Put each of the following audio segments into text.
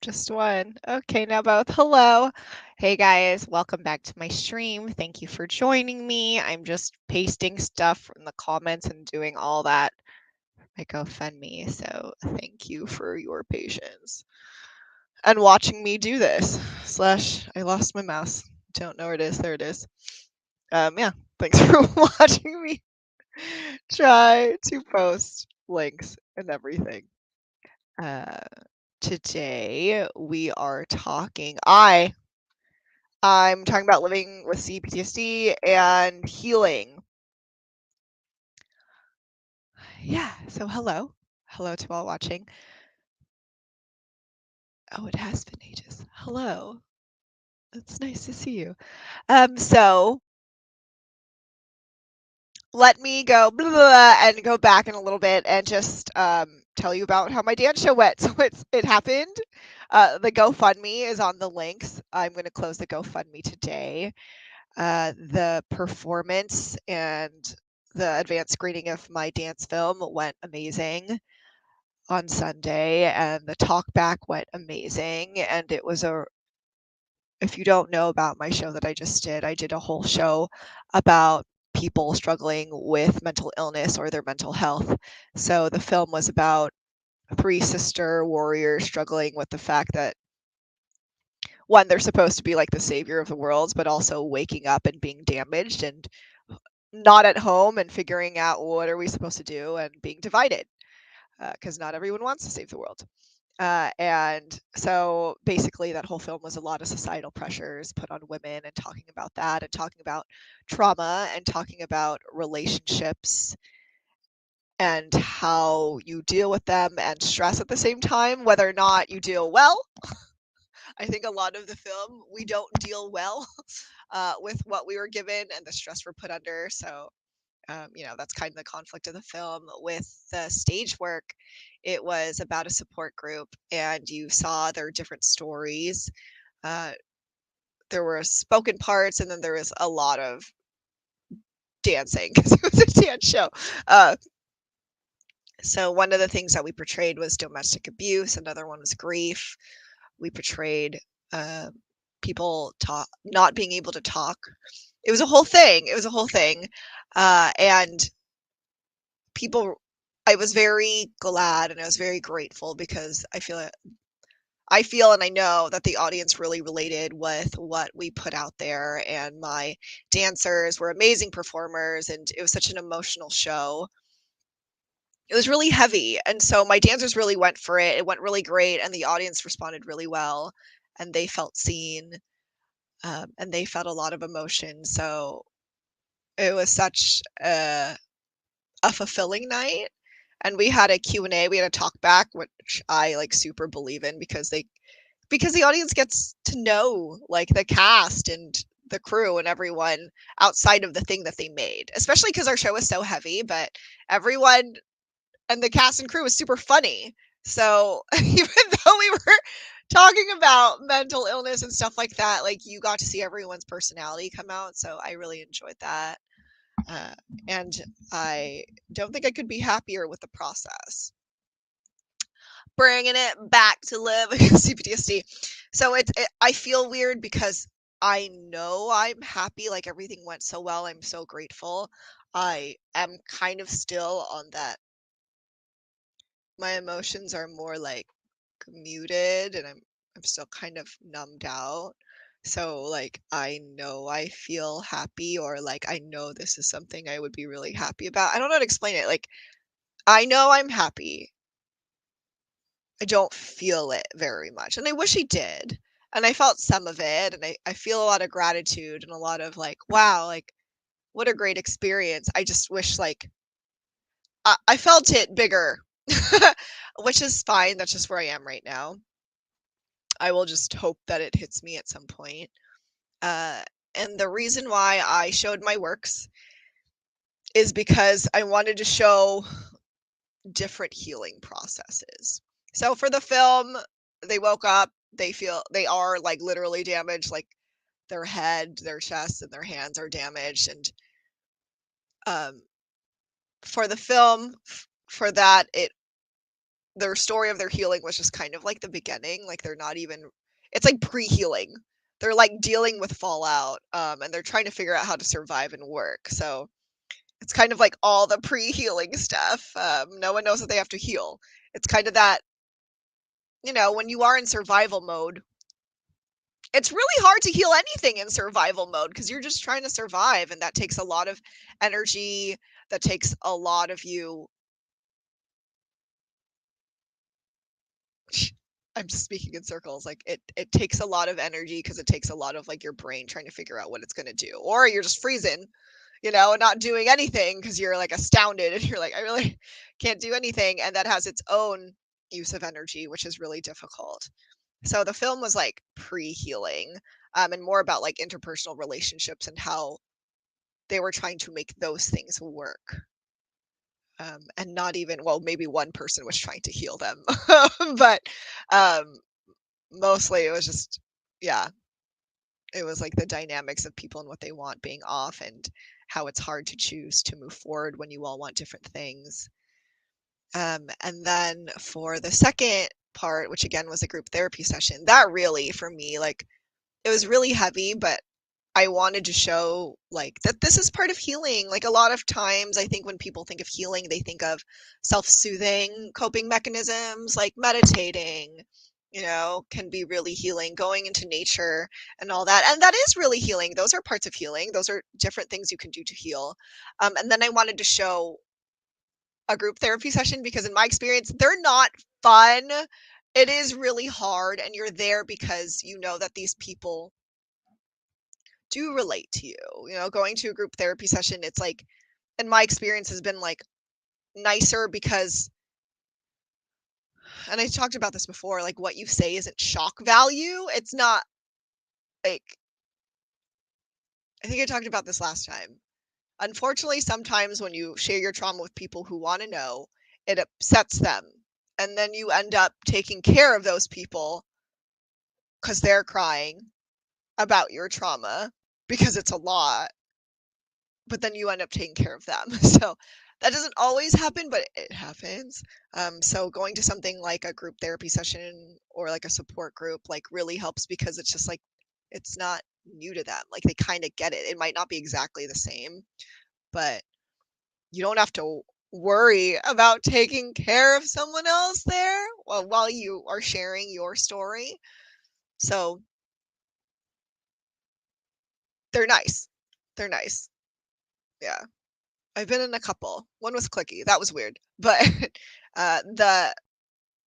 Just one. Okay, now both. Hello. Hey guys, welcome back to my stream. Thank you for joining me. I'm just pasting stuff from the comments and doing all that. My GoFundMe. So thank you for your patience and watching me do this. Slash, I lost my mouse. Don't know where it is. There it is. Yeah. Thanks for watching me try to post links and everything. Uh, Today we are talking. I'm talking about living with cPTSD and healing. Yeah. So hello, hello to all watching. Oh, it has been ages. Hello. It's nice to see you. So let me go blah, blah, blah, and go back in a little bit and just tell you about how my dance show went. So it happened. The GoFundMe is on the links. I'm going to close the GoFundMe today. The performance and the advanced screening of my dance film went amazing on Sunday, and the talk back went amazing. And it was if you don't know about my show that I did a whole show about people struggling with mental illness or their mental health. So the film was about three sister warriors struggling with the fact that one, they're supposed to be like the savior of the world, but also waking up and being damaged and not at home and figuring out what are we supposed to do and being divided because not everyone wants to save the world. And so basically, that whole film was a lot of societal pressures put on women and talking about that and talking about trauma and talking about relationships and how you deal with them and stress at the same time, whether or not you deal well. I think a lot of the film, we don't deal well with what we were given and the stress we're put under. So that's kind of the conflict of the film. With the stage work, it was about a support group, and you saw their different stories. Uh, there were spoken parts, and then there was a lot of dancing because it was a dance show. Uh, so one of the things that we portrayed was domestic abuse. Another one was grief. We portrayed uh, people not being able to talk. It was a whole thing. And people, I was very glad and I was very grateful because I feel and I know that the audience really related with what we put out there, and my dancers were amazing performers, and it was such an emotional show. It was really heavy, and so my dancers really went for it. It went really great, and the audience responded really well, and they felt seen, and they felt a lot of emotion. So it was such a fulfilling night. And we had a Q&A, we had a talk back, which I like super believe in because the audience gets to know like the cast and the crew and everyone outside of the thing that they made, especially because our show was so heavy, but everyone and the cast and crew was super funny. So even though we were talking about mental illness and stuff like that, like you got to see everyone's personality come out. So I really enjoyed that. Uh, and I don't think I could be happier with the process. Bringing it back to live cPTSD. So I feel weird because I know I'm happy, like everything went so well. I'm so grateful. I am kind of still on that. My emotions are more like muted, and I'm still kind of numbed out. So like I know I feel happy, or like I know this is something I would be really happy about. I don't know how to explain it. Like I know I'm happy. I don't feel it very much, and I wish I did. And I felt some of it, and I feel a lot of gratitude and a lot of like, wow, like what a great experience. I just wish like I felt it bigger, which is fine. That's just where I am right now. I will just hope that it hits me at some point. Uh, and the reason why I showed my works is because I wanted to show different healing processes. So for the film, they woke up, they are like literally damaged, like their head, their chest, and their hands are damaged. And um, for the film, for that, their story of their healing was just kind of like the beginning, like, they're not even it's like pre-healing. They're, like, dealing with fallout, and they're trying to figure out how to survive and work, so it's kind of like all the pre-healing stuff, no one knows that they have to heal. It's kind of that, when you are in survival mode, it's really hard to heal anything in survival mode because 'cause you're just trying to survive, and that takes a lot of energy, that takes a lot of you I'm just speaking in circles, like, it takes a lot of energy because it takes a lot of, like, your brain trying to figure out what it's gonna do, or you're just freezing, and not doing anything because 'cause you're, like, astounded and you're like, "I really can't do anything," and that has its own use of energy, which is really difficult. So the film was, like, pre-healing, and more about, like, interpersonal relationships and how they were trying to make those things work, and not even well, maybe one person was trying to heal them, but, um, mostly it was just yeah, it was, like, the dynamics of people and what they want being off and how it's hard to choose to move forward when you all want different things. And then for the second part, which again was a group therapy session, that really for me, like, it was really heavy, but I wanted to show, like, that this is part of healing. Like, a lot of times, I think when people think of healing, they think of self-soothing coping mechanisms, like meditating, can be really healing, going into nature and all that. And that is really healing. Those are parts of healing. Those are different things you can do to heal. And then I wanted to show a group therapy session because in my experience, they're not fun. It is really hard, and you're there because you know that these people do relate to you. Going to a group therapy session, it's like, in my experience, has been like nicer because, and I talked about this before, like what you say isn't shock value. It's not like, I think I talked about this last time. Unfortunately, sometimes when you share your trauma with people who want to know, it upsets them. And then you end up taking care of those people because they're crying about your trauma because it's a lot, but then you end up taking care of them. So that doesn't always happen, but it happens. So going to something like a group therapy session or like a support group like really helps because it's just like it's not new to them. Like they kind of get it. It might not be exactly the same, but you don't have to worry about taking care of someone else there while you are sharing your story. So they're nice. They're nice. Yeah. I've been in a couple. One was clicky, that was weird, but,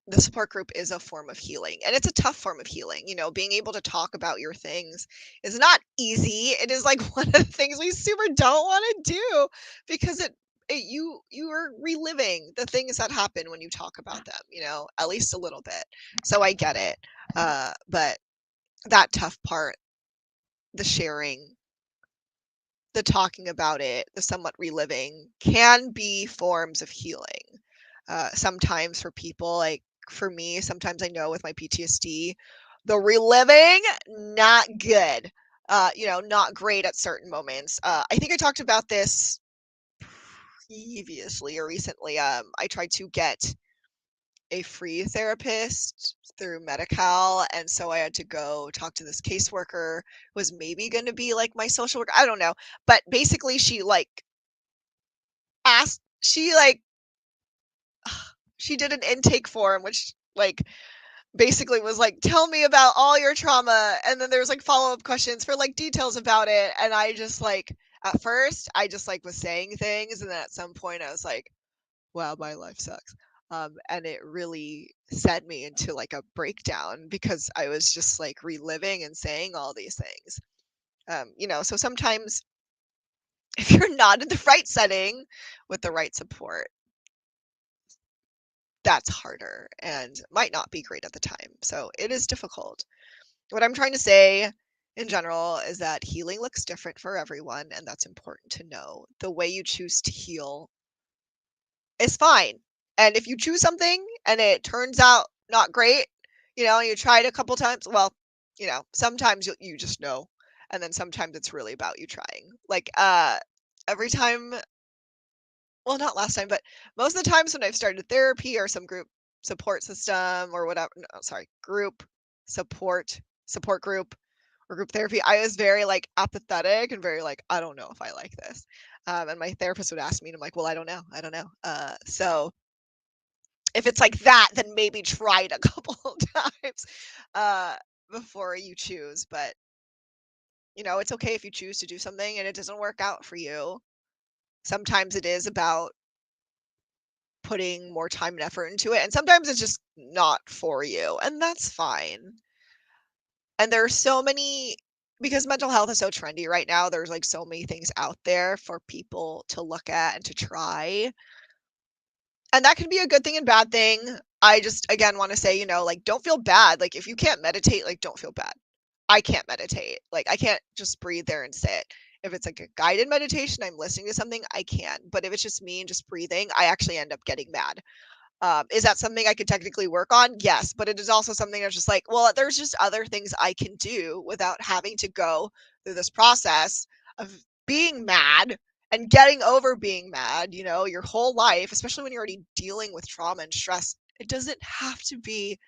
the support group is a form of healing, and it's a tough form of healing, being able to talk about your things is not easy. It is, like, one of the things we super don't wanna do because you are reliving the things that happen when you talk about them, at least a little bit. So I get it, but that tough part, the sharing, the talking about it, the somewhat reliving can be forms of healing. Sometimes for people, like for me, sometimes I know with my PTSD, the reliving, not good. Not great at certain moments. I think I talked about this previously or recently. I tried to get a free therapist through Medi-Cal, and so I had to go talk to this caseworker who was maybe gonna be, like, my social worker, I don't know, but basically she, she did an intake form, which, like, basically was like, "Tell me about all your trauma," and then there's, like, follow-up questions for, like, details about it, and I just, like at first, I just, like, was saying things, and then at some point, I was like, wow, my life sucks. And it really set me into like a breakdown because I was just like reliving and saying all these things. So sometimes if you're not in the right setting with the right support, that's harder and might not be great at the time. So it is difficult. What I'm trying to say in general is that healing looks different for everyone, and that's important to know. The way you choose to heal is fine. And if you choose something and it turns out not great, you tried a couple times, well, sometimes you just know. And then sometimes it's really about you trying. Like every time, well, not last time, but most of the times when I've started therapy or some group support system or whatever. No, sorry, group support group or group therapy, I was very like apathetic and very like, I don't know if I like this. And my therapist would ask me, and I'm like, well, I don't know. So if it's like that, then maybe try it a couple of times uh, before you choose. But it's okay if you choose to do something and it doesn't work out for you. Sometimes it is about putting more time and effort into it, and sometimes it's just not for you, and that's fine. And there are so many, because mental health is so trendy right now, there's like so many things out there for people to look at and to try. And that can be a good thing and bad thing. I just again want to say, like don't feel bad. Like if you can't meditate, like don't feel bad. I can't meditate. Like I can't just breathe there and sit. If it's like a guided meditation, I'm listening to something, I can. But if it's just me and just breathing, I actually end up getting mad. Is that something I could technically work on? Yes, but it is also something that's just like, well, there's just other things I can do without having to go through this process of being mad and getting over being mad, your whole life, especially when you're already dealing with trauma and stress. It doesn't have to be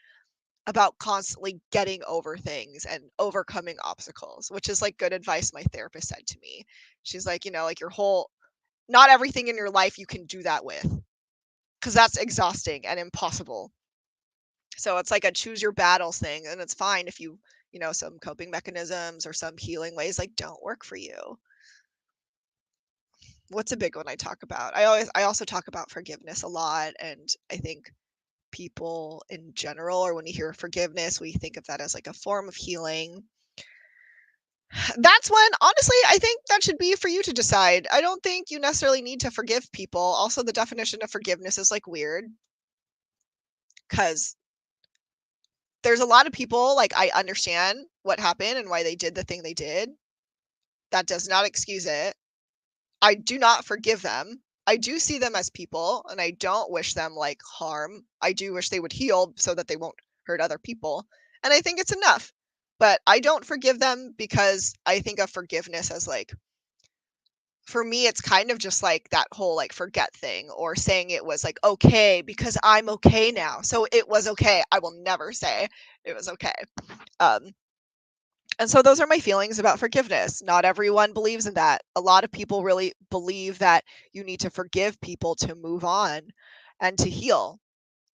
about constantly getting over things and overcoming obstacles, which is like good advice my therapist said to me. She's like, like not everything in your life you can do that with, because that's exhausting and impossible. So it's like a choose your battles thing, and it's fine if some coping mechanisms or some healing ways like don't work for you. What's a big one I talk about? I also talk about forgiveness a lot, and I think people in general, or when you hear forgiveness, we think of that as like a form of healing. That's when, honestly, I think that should be for you to decide. I don't think you necessarily need to forgive people. Also, the definition of forgiveness is like weird, because there's a lot of people, like I understand what happened and why they did the thing they did. That does not excuse it. I do not forgive them. I do see them as people, and I don't wish them like harm. I do wish they would heal so that they won't hurt other people. And I think it's enough. But I don't forgive them, because I think of forgiveness as like, for me, it's kind of just like that whole like forget thing, or saying it was like okay because I'm okay now. So it was okay. I will never say it was okay. Um, and so those are my feelings about forgiveness. Not everyone believes in that. A lot of people really believe that you need to forgive people to move on and to heal.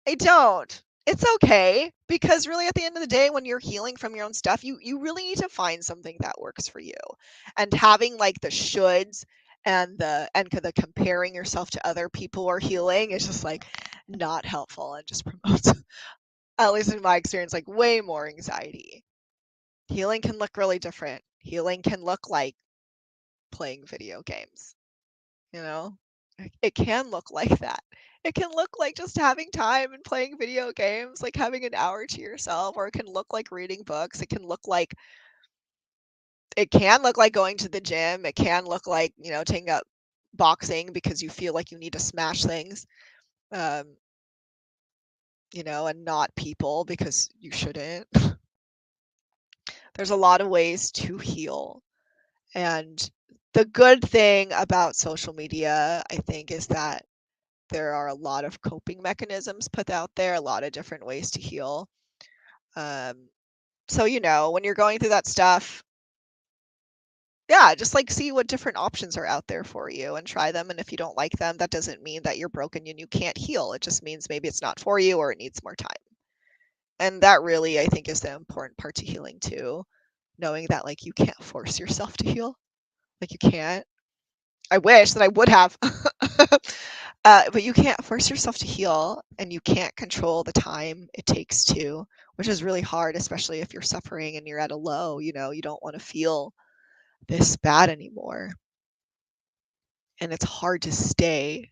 I don't. It's okay, because really at the end of the day, when you're healing from your own stuff, you really need to find something that works for you. And having like the shoulds and the comparing yourself to other people who are healing is just like not helpful, and just promotes, at least in my experience, like way more anxiety. Healing can look really different. Healing can look like playing video games, you know? It can look like that. It can look like just having time and playing video games, like having an hour to yourself, or it can look like reading books. It can look like going to the gym. It can look like, taking up boxing because you feel like you need to smash things. Um, and not people, because you shouldn't. There's a lot of ways to heal. And the good thing about social media, I think, is that there are a lot of coping mechanisms put out there, a lot of different ways to heal. So, when you're going through that stuff, yeah, just like see what different options are out there for you and try them. And if you don't like them, that doesn't mean that you're broken and you can't heal. It just means maybe it's not for you, or it needs more time. And that really, I think, is the important part to healing too. Knowing that like you can't force yourself to heal. Like you can't. I wish that I would have. But you can't force yourself to heal, and you can't control the time it takes to, which is really hard, especially if you're suffering and you're at a low. You don't want to feel this bad anymore. And it's hard to stay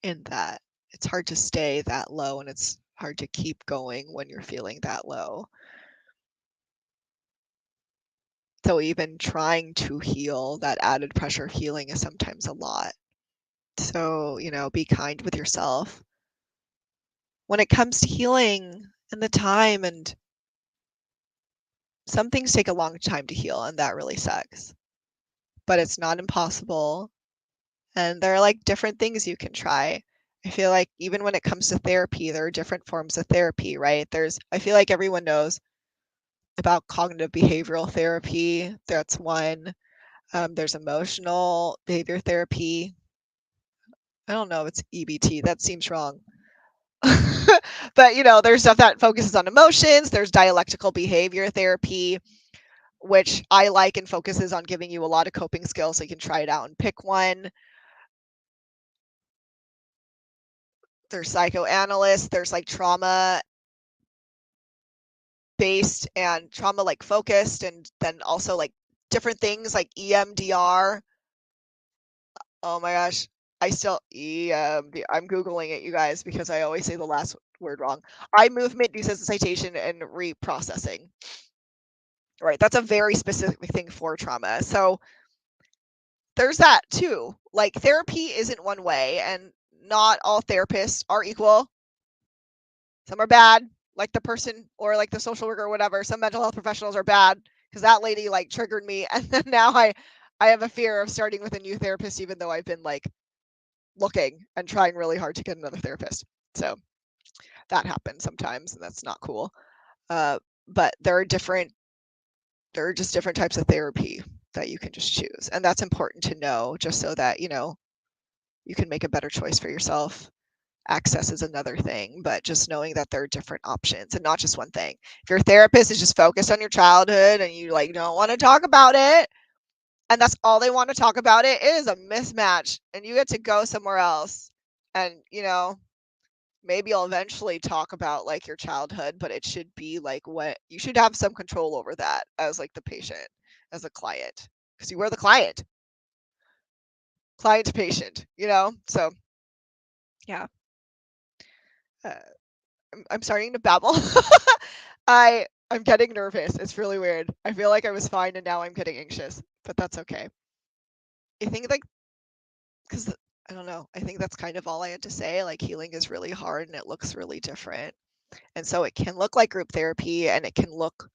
in that. It's hard to stay that low, and it's hard to keep going when you're feeling that low. So even trying to heal, that added pressure of healing is sometimes a lot. So, be kind with yourself when it comes to healing and the time. And some things take a long time to heal, and that really sucks. But it's not impossible. And there are like different things you can try. I feel like even when it comes to therapy, there are different forms of therapy, right? I feel like everyone knows about cognitive behavioral therapy. That's one. There's emotional behavior therapy. I don't know if it's EBT. That seems wrong. But there's stuff that focuses on emotions. There's dialectical behavior therapy, which I like and focuses on giving you a lot of coping skills so you can try it out and pick one. There's psychoanalysts, there's like trauma based and trauma like focused, and then also like different things like EMDR. Oh my gosh. I still I'm Googling it, you guys, because I always say the last word wrong. Eye movement desensitization and reprocessing. Right. That's a very specific thing for trauma. So there's that too. Like therapy isn't one way, and not all therapists are equal. Some are bad, like the person or like the social worker or whatever. Some mental health professionals are bad because that lady like triggered me, and then now I have a fear of starting with a new therapist, even though I've been like looking and trying really hard to get another therapist. So that happens sometimes, and that's not cool. Uh, but there are just different types of therapy that you can just choose, and that's important to know, just so that you can make a better choice for yourself. Access is another thing, but just knowing that there are different options and not just one thing. If your therapist is just focused on your childhood and you like don't want to talk about it, and that's all they want to talk about, it is a mismatch, and you get to go somewhere else. And maybe I'll eventually talk about like your childhood, but it should be like what you should have some control over that as like the patient, as a client, because you were the client to patient. So yeah. uh, I'm starting to babble. I'm getting nervous. It's really weird. I feel like I was fine and now I'm getting anxious, but that's okay. I think like because I don't know. I think that's kind of all I had to say. Like healing is really hard and it looks really different. And so it can look like group therapy, and it can look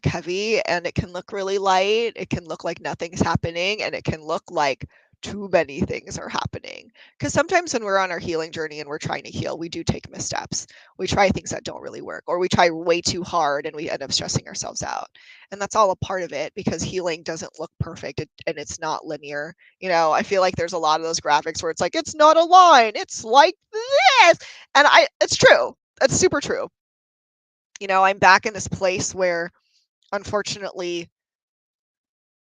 heavy, and it can look really light. It can look like nothing's happening, and it can look like too many things are happening. Because sometimes when we're on our healing journey and we're trying to heal, we do take missteps. We try things that don't really work, or we try way too hard and we end up stressing ourselves out. And that's all a part of it, because healing doesn't look perfect, and it's not linear. I feel like there's a lot of those graphics where it's like, it's not a line, it's like this. And it's true. It's super true. I'm back in this place where unfortunately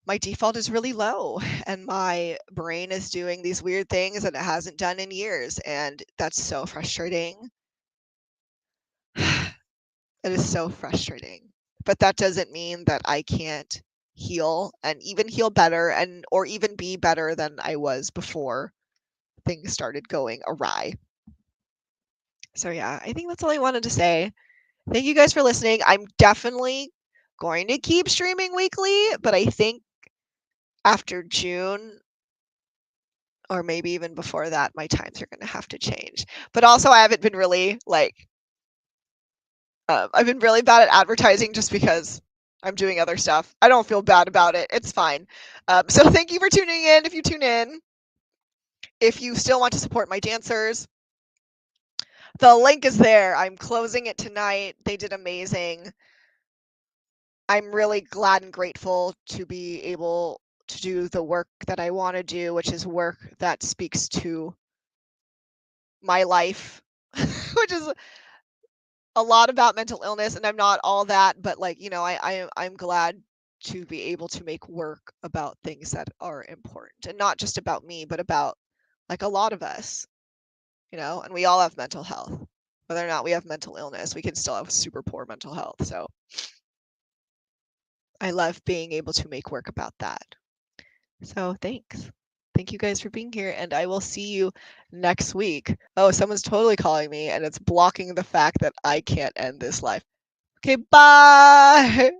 my default is really low, and my brain is doing these weird things that it hasn't done in years, and that's so frustrating. It is so frustrating. But that doesn't mean that I can't heal and even heal better, and or even be better than I was before things started going awry. So yeah, I think that's all I wanted to say. Thank you guys for listening. I'm definitely going to keep streaming weekly, but I think after June, or maybe even before that, my times are going to have to change. But also, I haven't been really I've been really bad at advertising just because I'm doing other stuff. I don't feel bad about it. It's fine. So thank you for tuning in. If you tune in, if you still want to support my dancers, the link is there. I'm closing it tonight. They did amazing. I'm really glad and grateful to be able to do the work that I want to do, which is work that speaks to my life, which is a lot about mental illness, and I'm not all that, but like, I'm glad to be able to make work about things that are important, and not just about me, but about like a lot of us, and we all have mental health. Whether or not we have mental illness, we can still have super poor mental health. So I love being able to make work about that. So thanks. Thank you guys for being here, and I will see you next week. Oh, someone's totally calling me, and it's blocking the fact that I can't end this live. Okay, bye.